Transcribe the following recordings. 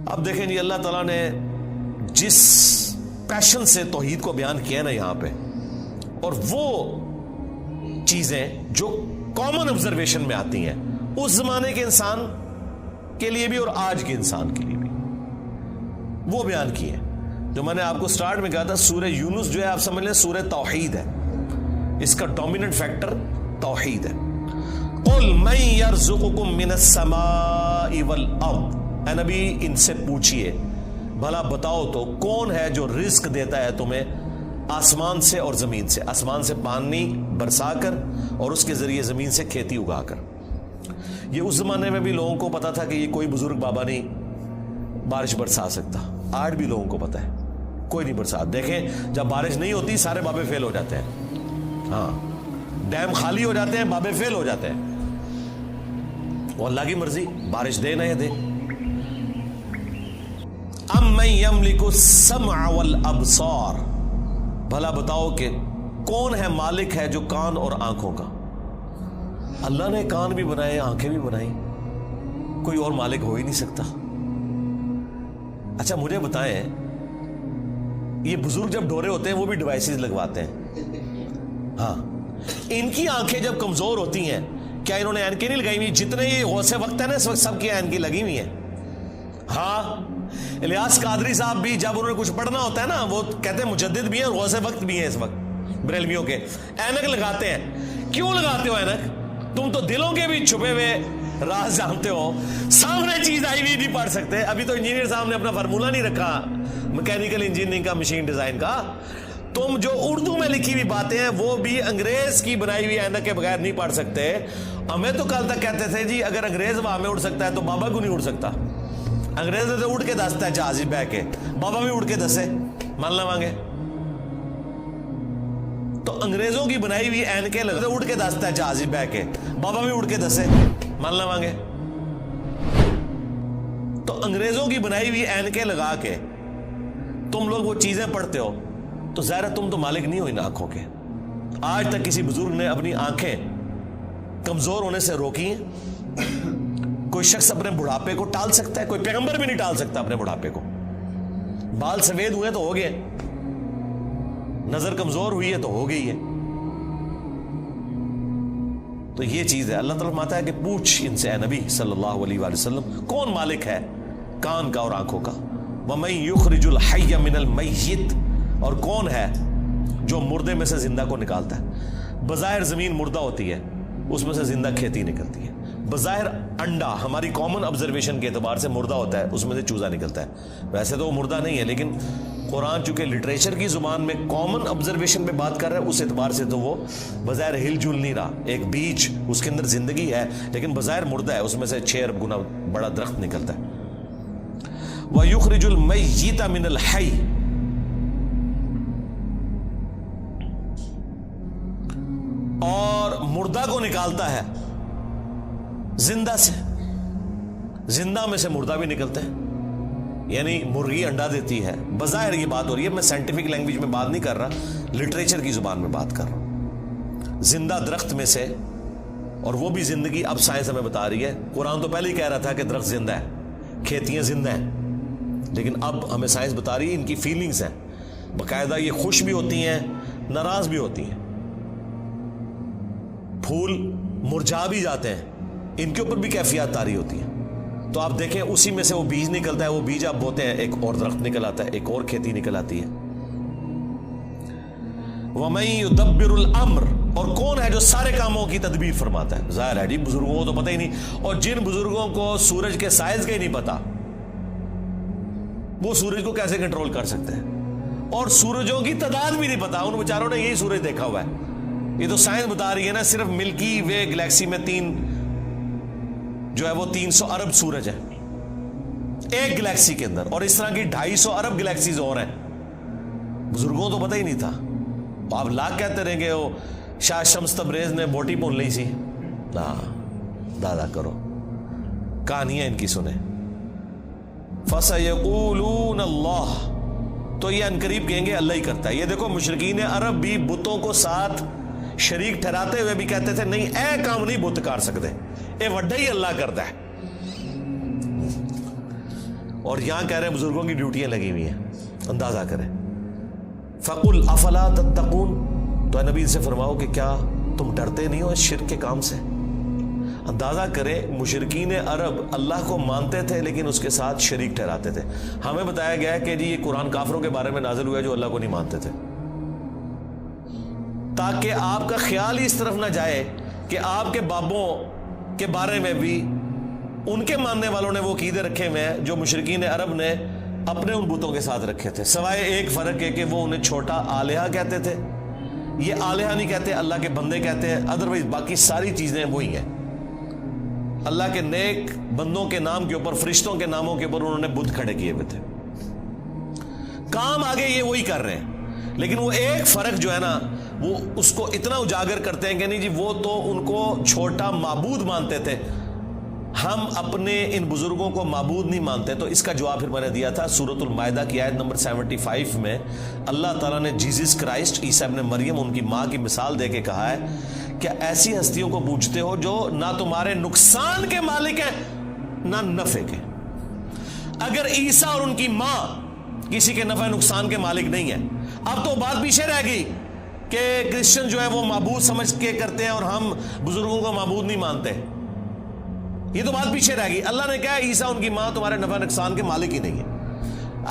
اب دیکھیں جی اللہ تعالیٰ نے جس پیشن سے توحید کو بیان کیا نا یہاں پہ، اور وہ چیزیں جو کامن آبزرویشن میں آتی ہیں اس زمانے کے انسان کے لیے بھی اور آج کے انسان کے لیے بھی، وہ بیان کی ہے۔ جو میں نے آپ کو سٹارٹ میں کہا تھا سورہ یونس جو ہے آپ سمجھ لیں سورہ توحید ہے، اس کا ڈومیننٹ فیکٹر توحید ہے۔ قل من یرزقکم من السماء والارض، اے نبی ان سے پوچھئے بھلا بتاؤ تو کون ہے جو رزق دیتا ہے تمہیں آسمان سے اور زمین سے، آسمان سے پانی برسا کر اور اس کے ذریعے زمین سے کھیتی اگا کر۔ یہ اس زمانے میں بھی لوگوں کو پتا تھا کہ یہ کوئی بزرگ بابا نہیں بارش برسا سکتا، آج بھی لوگوں کو پتا ہے کوئی نہیں برسا۔ دیکھیں جب بارش نہیں ہوتی سارے بابے فیل ہو جاتے ہیں، ہاں ڈیم خالی ہو جاتے ہیں، بابے فیل ہو جاتے ہیں، وہ اللہ کی مرضی بارش دے نہ دے۔ امن یملک السمع والابصار، بھلا بتاؤ کہ کون ہے مالک ہے جو کان اور آنکھوں کا۔ اللہ نے کان بھی بنائے آنکھیں بھی بنائی، کوئی اور مالک ہو ہی نہیں سکتا۔ اچھا مجھے بتائیں یہ بزرگ جب ڈورے ہوتے ہیں وہ بھی ڈیوائسز لگواتے ہیں، ہاں ان کی آنکھیں جب کمزور ہوتی ہیں کیا انہوں نے اینکیں نہیں لگائی ہوئی؟ جتنے یہ غوث وقت ہے نا اس وقت سب کی اینکیں لگی ہوئی ہیں۔ ہاں الیاس قادری صاحب بھی جب انہوں نے کچھ پڑھنا ہوتا ہے نا وہ کہتے ہیں مجدد بھی ہیں اور غوث وقت بھی ہیں، اس وقت بریلویوں کے اینک لگاتے ہیں۔ کیوں لگاتے ہو اینک؟ تم تو دلوں کے بھی چھپے ہوئے راز جانتے ہو، سامنے چیز آئی ہوئی نہیں پڑھ سکتے۔ ابھی تو انجینئر صاحب نے اپنا فارمولہ نہیں رکھا میکینیکل انجینئرنگ کا، مشین ڈیزائن کا۔ تم جو اردو میں لکھی ہوئی باتیں ہیں وہ بھی انگریز کی بنائی ہوئی اینک کے بغیر نہیں پڑھ سکتے۔ ہمیں تو کل تک کہتے تھے جی اگر انگریز ہوا میں اڑ سکتا ہے تو بابا کیوں نہیں اڑ سکتا؟ انگریز نے تو اڑ کے دستا ہے جہاز بہ کے، بابا بھی اڑ کے دسے، مان لے مانگے۔ تو انگریزوں کی بنائی ہوئی اینکیں لگتے اڑ کے دستا ہے جہاز بہ کے، بابا بھی اڑ کے دسے، مان لے مانگے۔ تو انگریزوں کی بنائی ہوئی اینکیں لگا کے تم لوگ وہ چیزیں پڑھتے ہو تو ظاہر ہے تم تو مالک نہیں ہو ان آنکھوں کے۔ آج تک کسی بزرگ نے اپنی آنکھیں کمزور ہونے سے روکی ہیں؟ کوئی شخص اپنے بڑھاپے کو ٹال سکتا ہے؟ کوئی پیغمبر بھی نہیں ٹال سکتا اپنے بڑھاپے کو۔ بال سفید ہوئے تو ہو گئے، نظر کمزور ہوئی ہے تو ہو گئی ہے۔ تو یہ چیز ہے، اللہ تعالیٰ فرماتا ہے کہ پوچھ ان سے اے نبی صلی اللہ علیہ وآلہ وسلم کون مالک ہے کان کا اور آنکھوں کا۔ وَمَن يُخْرِجُ الْحَيَّ مِنَ الْمَيِّتِ، اور کون ہے جو مردے میں سے زندہ کو نکالتا ہے۔ بظاہر زمین مردہ ہوتی ہے اس میں سے زندہ کھیتی نکلتی ہے، بظاہر انڈا ہماری کامن آبزرویشن کے اعتبار سے مردہ ہوتا ہے اس میں سے چوزا نکلتا ہے، ویسے تو وہ مردہ نہیں ہے لیکن قرآن چونکہ لٹریچر کی زبان میں کامن آبزرویشن پہ بات کر رہا ہے اس اعتبار سے تو وہ بظاہر ہل جل نہیں رہا، ایک بیج اس کے اندر زندگی ہے لیکن بظاہر مردہ ہے، اس میں سے 6 ارب گنا بڑا درخت نکلتا ہے۔ وَيُخْرِجُ الْمَيِّتَ مِنَ الْحَيِّ، اور مردہ کو نکالتا ہے زندہ سے، زندہ میں سے مردہ بھی نکلتا ہے۔ یعنی مرغی انڈا دیتی ہے، بظاہر یہ بات ہو رہی ہے، میں سائنٹیفک لینگویج میں بات نہیں کر رہا، لٹریچر کی زبان میں بات کر رہا ہوں۔ زندہ درخت میں سے، اور وہ بھی زندگی اب سائنس ہمیں بتا رہی ہے، قرآن تو پہلے ہی کہہ رہا تھا کہ درخت زندہ ہے، کھیتیاں زندہ ہیں، لیکن اب ہمیں سائنس بتا رہی ہے ان کی فیلنگز ہیں، باقاعدہ یہ خوش بھی ہوتی ہیں ناراض بھی ہوتی ہیں، پھول مرجھا بھی جاتے ہیں، ان کے اوپر بھی کیفیات طاری ہوتی ہیں۔ تو آپ دیکھیں اسی میں سے وہ بیج نکلتا ہے، وہ بیج آپ بوتے ہیں ایک اور درخت نکل آتا ہے، ایک اور کھیتی نکل آتی ہے۔ وَمَن يُدَبِّرُ الْأَمْرَ، اور کون ہے جو سارے کاموں کی تدبیر فرماتا ہے؟ ظاہر ہے جی بزرگوں کو تو پتہ ہی نہیں، اور جن بزرگوں کو سورج کے سائز کا ہی نہیں پتا وہ سورج کو کیسے کنٹرول کر سکتے ہیں، اور سورجوں کی تعداد بھی نہیں پتا، ان بیچاروں نے یہی سورج دیکھا ہوا ہے۔ یہ تو سائنس بتا رہی ہے نا، صرف ملکی وے گلیکسی میں جو ہے وہ 300 ارب سورج ہے ایک گلیکسی کے اندر، اور اس طرح کی 250 ارب گلیکسیز اور ہیں، بزرگوں تو پتہ ہی نہیں تھا۔ آپ لاکھ کہتے رہیں گے وہ شاہ شمس تبریز نے بوٹی پون لی سی، دادا کرو کہانیاں ان کی سنیں۔ فَسَيَقُولُونَ اللَّهُ، تو یہ انقریب کہیں گے اللہ ہی کرتا ہے۔ یہ دیکھو مشرکین عرب بھی بتوں کو ساتھ شریک ٹھہراتے ہوئے بھی کہتے تھے نہیں اے کام نہیں بت کر سکتے، اے وڈا ہی اللہ کرتا ہے۔ اور یہاں کہہ رہے ہیں بزرگوں کی ڈیوٹیاں لگی ہوئی ہیں. اندازہ کریں. فقل افلا تتقون، تو اے نبی سے فرماؤ کہ کیا تم ڈرتے نہیں ہو اس شرک کے کام سے. اندازہ کریں مشرکین عرب اللہ کو مانتے تھے لیکن اس کے ساتھ شریک ٹھہراتے تھے. ہمیں بتایا گیا ہے کہ جی یہ قرآن کافروں کے بارے میں نازل ہوا ہے جو اللہ کو نہیں مانتے تھے، تاکہ آپ کا خیال ہی اس طرف نہ جائے کہ آپ کے بابوں کے بارے میں بھی ان کے ماننے والوں نے وہ عقیدے رکھے ہوئے ہیں جو مشرکین عرب نے اپنے ان بتوں کے ساتھ رکھے تھے، سوائے ایک فرق ہے کہ وہ انہیں چھوٹا آلیہ کہتے تھے. یہ آلیہ نہیں کہتے، اللہ کے بندے کہتے ہیں. ادروائز باقی ساری چیزیں وہی ہیں. اللہ کے نیک بندوں کے نام کے اوپر، فرشتوں کے ناموں کے اوپر انہوں نے بت کھڑے کیے ہوئے تھے. کام آگے یہ وہی کر رہے ہیں، لیکن وہ ایک فرق جو ہے نا وہ اس کو اتنا اجاگر کرتے ہیں کہ نہیں جی وہ تو ان کو چھوٹا معبود مانتے تھے، ہم اپنے ان بزرگوں کو معبود نہیں مانتے. تو اس کا جواب پھر میں نے دیا تھا سورۃ المائدہ کی آیت نمبر 75 میں. اللہ تعالیٰ نے جیزس کرائسٹ عیسیٰ ابن مریم ان کی ماں کی مثال دے کے کہا ہے کہ ایسی ہستیوں کو پوجتے ہو جو نہ تمہارے نقصان کے مالک ہیں نہ نفع کے. اگر عیسیٰ اور ان کی ماں کسی کے نفع نقصان کے مالک نہیں ہیں، اب تو بات پیچھے رہ گئی کہ کرسچن جو ہے وہ معبود سمجھ کے کرتے ہیں اور ہم بزرگوں کو معبود نہیں مانتے. یہ تو بات پیچھے رہ گئی. اللہ نے کہا عیسیٰ ان کی ماں تمہارے نفع نقصان کے مالک ہی نہیں ہے.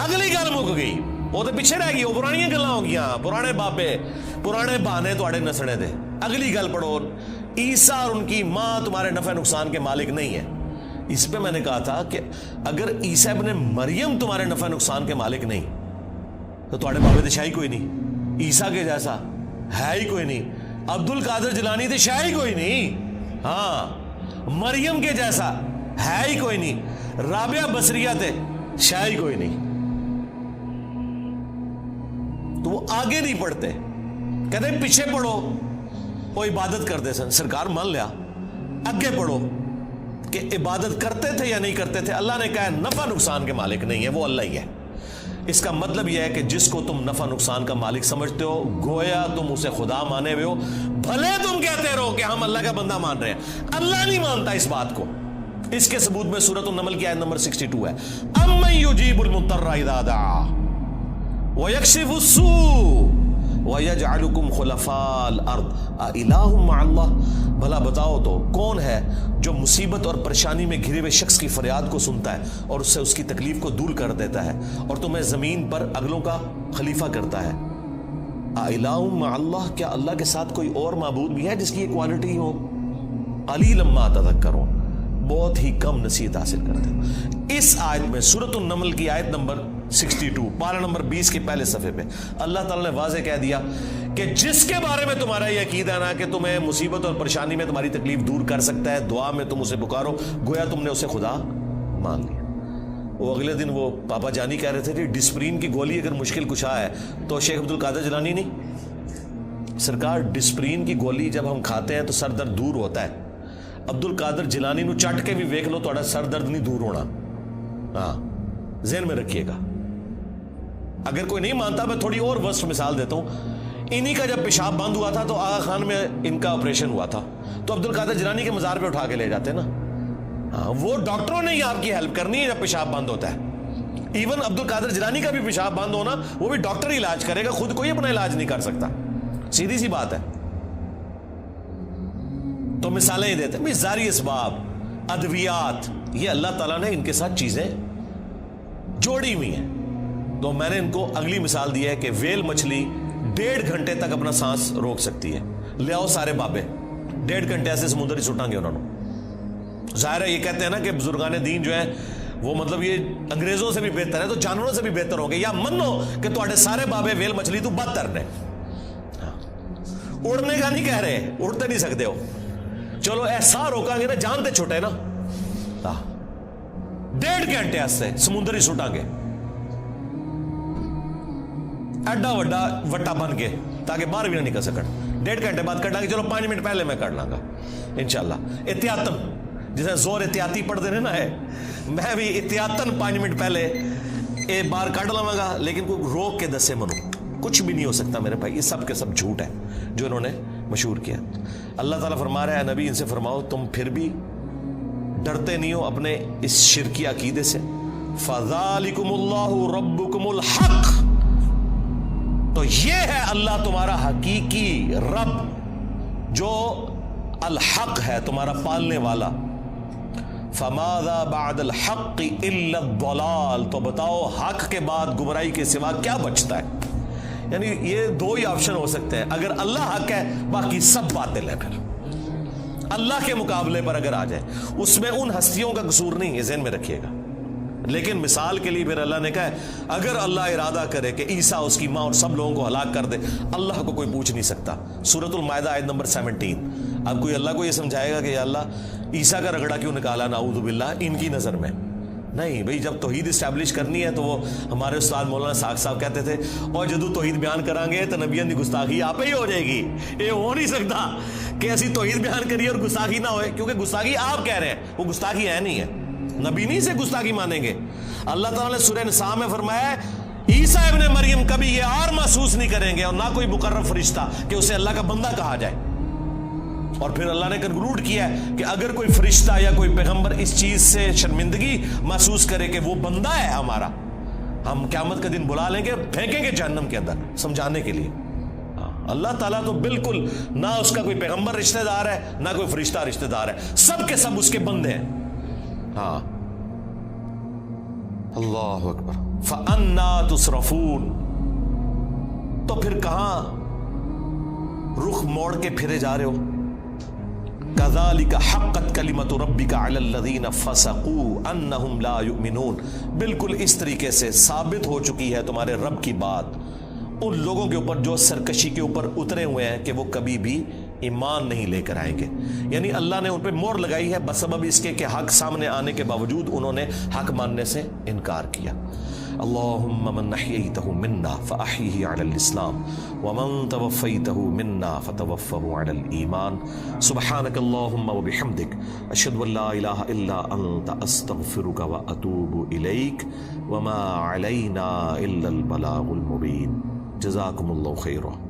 اگلی گل مک گئی، وہ تو پیچھے رہ گئی، وہ پرانی گلاں ہو گیا، پرانے بابے پرانے بہانے تواڈے نسنے دے. اگلی گل پڑھو، عیسیٰ اور ان کی ماں تمہارے نفع نقصان کے مالک نہیں ہے. اس پہ میں نے کہا تھا کہ اگر عیسیٰ ابن مریم تمہارے نفع نقصان کے مالک نہیں تو تواڈے بابے تو شاہی کوئی نہیں، عیسیٰ کے جیسا ہے ہی کوئی نہیں، عبد القادر جیلانی تو شاہی کوئی نہیں، ہاں مریم کے جیسا ہے ہی کوئی نہیں، رابعہ بصریہ تے شاہی کوئی نہیں. تو وہ آگے نہیں پڑھتے، کہتے ہیں پیچھے پڑھو، وہ عبادت کرتے سن. سرکار مان لیا، اگے پڑھو کہ عبادت کرتے تھے یا نہیں کرتے تھے. اللہ نے کہا نفع نقصان کے مالک نہیں ہے، وہ اللہ ہی ہے. اس کا مطلب یہ ہے کہ جس کو تم نفع نقصان کا مالک سمجھتے ہو گویا تم اسے خدا مانے ہوئے ہو، بھلے تم کہتے رہو کہ ہم اللہ کا بندہ مان رہے ہیں. اللہ نہیں مانتا اس بات کو. اس کے ثبوت میں سورۃ النمل کی آیت نمبر 62 ہے. امن یجیب المضطر اذا دعا ویکشف السوء وَيَجْعَلُكُمْ خُلَفَاءَ الْأَرْضِ أَإِلَٰهٌ مَّعَ اللَّهِ. بھلا بتاؤ تو کون ہے جو مصیبت اور پریشانی میں گھرے ہوئے شخص کی فریاد کو سنتا ہے اور اس سے اس کی تکلیف کو دور کر دیتا ہے اور تمہیں زمین پر اگلوں کا خلیفہ کرتا ہے. أَإِلَٰهٌ مَّعَ اللَّهِ، کیا اللہ کے ساتھ کوئی اور معبود بھی ہے جس کی یہ کوالٹی ہو؟ قَلِيلًا مَّا تَذَكَّرُونَ، بہت ہی کم نصیحت حاصل کرتے ہیں. اس آیت میں سورۃ النمل کی آیت نمبر 62 پارہ نمبر 20 کے پہلے صفحے پہ اللہ تعالیٰ نے واضح کہہ دیا کہ جس کے بارے میں تمہارا یہ عقیدہ ہے نا کہ تمہیں مصیبت اور پریشانی میں تمہاری تکلیف دور کر سکتا ہے، دعا میں تم اسے پکارو، گویا تم نے اسے خدا مان لیا. وہ اگلے دن وہ پاپا جانی کہہ رہے تھے کہ ڈسپرین کی گولی اگر مشکل کشا ہے تو شیخ عبد القادر جیلانی نہیں. سرکار ڈسپرین کی گولی جب ہم کھاتے ہیں تو سر درد دور ہوتا ہے. عبد القادر جیلانی نو چٹ کے بھی ویکھ لو تہاڈا سر درد نہیں دور ہونا. ہاں ذہن میں رکھیے گا. اگر کوئی نہیں مانتا میں تھوڑی اور ورسٹ مثال دیتا ہوں. انہی کا جب پیشاب بند ہوا تھا تو آغا خان میں ان کا آپریشن ہوا تھا تو عبد القادر جیلانی کے مزار پہ اٹھا کے لے جاتے نا. ہاں وہ ڈاکٹروں نے ہی آپ کی ہیلپ کرنی ہے جب پیشاب بند ہوتا ہے. ایون عبد القادر جیلانی کا بھی پیشاب بند ہونا وہ بھی ڈاکٹر ہی علاج کرے گا، خود کوئی اپنا علاج نہیں کر سکتا. سیدھی سی بات ہے. تو مثالیں ہی دیتے ہیں زاری اسباب، ادویات، یہ اللہ تعالیٰ نے ان کے ساتھ چیزیں جوڑی ہوئی ہیں. تو میں نے ان کو اگلی مثال دی ہے کہ ویل مچھلی 1.5 گھنٹے تک اپنا سانس روک سکتی ہے. لے آؤ سارے بابے 1.5 گھنٹے ایسے سمندر ہی سٹیں گے انہوں نے. ظاہر ہے یہ کہتے ہیں نا کہ بزرگان دین جو ہیں وہ مطلب یہ انگریزوں سے بھی بہتر ہے تو جانوروں سے بھی بہتر ہوں گے، یا منو کہ تواڈے سارے بابے ویل مچھلی تو بدتر نے. اڑنے کا نہیں کہہ رہے، اڑتے نہیں سکتے ہو، چلو ایسا روکا گے نا جان تے چھوٹے نا. 1.5 گھنٹے ایسے سمندر ہی سٹیں گے ایڈا وڈا وٹا بن کے تاکہ باہر بھی نہ نکل سکن. 1.5 گھنٹے بعد کر لیں گے، چلو 5 منٹ پہلے میں کر لاں گا انشاءاللہ. احتیاطاً جسے زور احتیاطی پڑھ دینے نا ہے، میں بھی احتیاطاً 5 منٹ پہلے ایک بار کٹ لواں گا، لیکن کوئی روک کے دسے منو کچھ بھی نہیں ہو سکتا میرے بھائی. یہ سب کے سب جھوٹ ہے جو انہوں نے مشہور کیا. اللہ تعالیٰ فرما رہا ہے نبی ان سے فرماؤ تم پھر بھی ڈرتے نہیں ہو اپنے اس شرکی عقیدے سے. فذالکم اللہ ربکم الحق، تو یہ ہے اللہ تمہارا حقیقی رب جو الحق ہے، تمہارا پالنے والا۔ فماذا بعد الحق الا الضلال، تو بتاؤ حق کے بعد گمراہی کے سوا کیا بچتا ہے؟ یعنی یہ دو ہی آپشن ہو سکتے ہیں، اگر اللہ حق ہے باقی سب باطل ہے، پھر اللہ کے مقابلے پر اگر آ جائے اس میں ان ہستیوں کا قصور نہیں ہے، ذہن میں رکھیے گا۔ لیکن مثال کے لیے پھر اللہ نے کہا ہے اگر اللہ ارادہ کرے کہ عیسیٰ اس کی ماں اور سب لوگوں کو ہلاک کر دے، اللہ کو کوئی پوچھ نہیں سکتا۔ سورۃ المائدہ آیت نمبر 17۔ اب کوئی اللہ کو یہ سمجھائے گا کہ یا اللہ عیسیٰ کا رگڑا کیوں نکالا نعوذ باللہ ان کی نظر میں؟ نہیں بھئی، جب توحید اسٹیبلش کرنی ہے تو وہ ہمارے استاد مولانا ساق صاحب کہتے تھے اور جدو توحید بیان کریں گے تو نبیوں کی گستاخی آپ ہی ہو جائے گی۔ یہ ہو نہیں سکتا کہ ایسی توحید بیان کریے اور گستاخی نہ ہوئے، کیونکہ گستاخی آپ کہہ رہے ہیں، وہ گستاخی ہے نہیں ہے، نبی نہیں سے گستاخی مانیں گے۔ اللہ تعالیٰ نے سورہ نساء میں فرمایا ہے عیسیٰ ابن مریم کبھی یہ اور محسوس نہیں کریں گے اور نہ کوئی مقرب فرشتہ کہ اسے اللہ کا بندہ کہا جائے۔ اور پھر اللہ نے کنکلوڈ کیا ہے کہ اگر کوئی فرشتہ یا کوئی پیغمبر اس چیز سے شرمندگی محسوس کرے کہ وہ بندہ ہے ہمارا، ہم قیامت کے دن بلا لیں گے، پھینکیں گے جہنم کے اندر سمجھانے کے لیے۔ اللہ تعالیٰ تو بالکل نہ اس کا کوئی پیغمبر رشتہ دار ہے نہ کوئی فرشتہ رشتہ دار ہے، سب کے سب اس کے بندے ہیں۔ ہاں، اللہ اکبر۔ فَأَنَّا تُصْرَفُونَ، تو پھر کہاں رخ موڑ کے پھرے جا رہے ہو؟ كَذَلِكَ حَقَّتْ كَلِمَةُ رَبِّكَ عَلَى الَّذِينَ فَسَقُوا أَنَّهُمْ لَا يُؤْمِنُونَ، بالکل اس طریقے سے ثابت ہو چکی ہے تمہارے رب کی بات ان لوگوں کے اوپر جو سرکشی کے اوپر اترے ہوئے ہیں کہ وہ کبھی بھی ایمان نہیں لے کر آئیں گے۔ یعنی اللہ نے ان پہ مہر لگائی ہے بسبب اس کے کہ حق سامنے آنے کے باوجود انہوں نے حق ماننے سے انکار کیا۔ اللہم من احییتہ منا فاحیہ علی الاسلام ومن توفیتہ منا فتوفہ علی الایمان۔ سبحانک اللہم وبحمدک اشہد ان لا الہ الا انت استغفرک واتوب الیک وما علینا الا البلاغ المبین۔ جزاکم اللہ خیرہ۔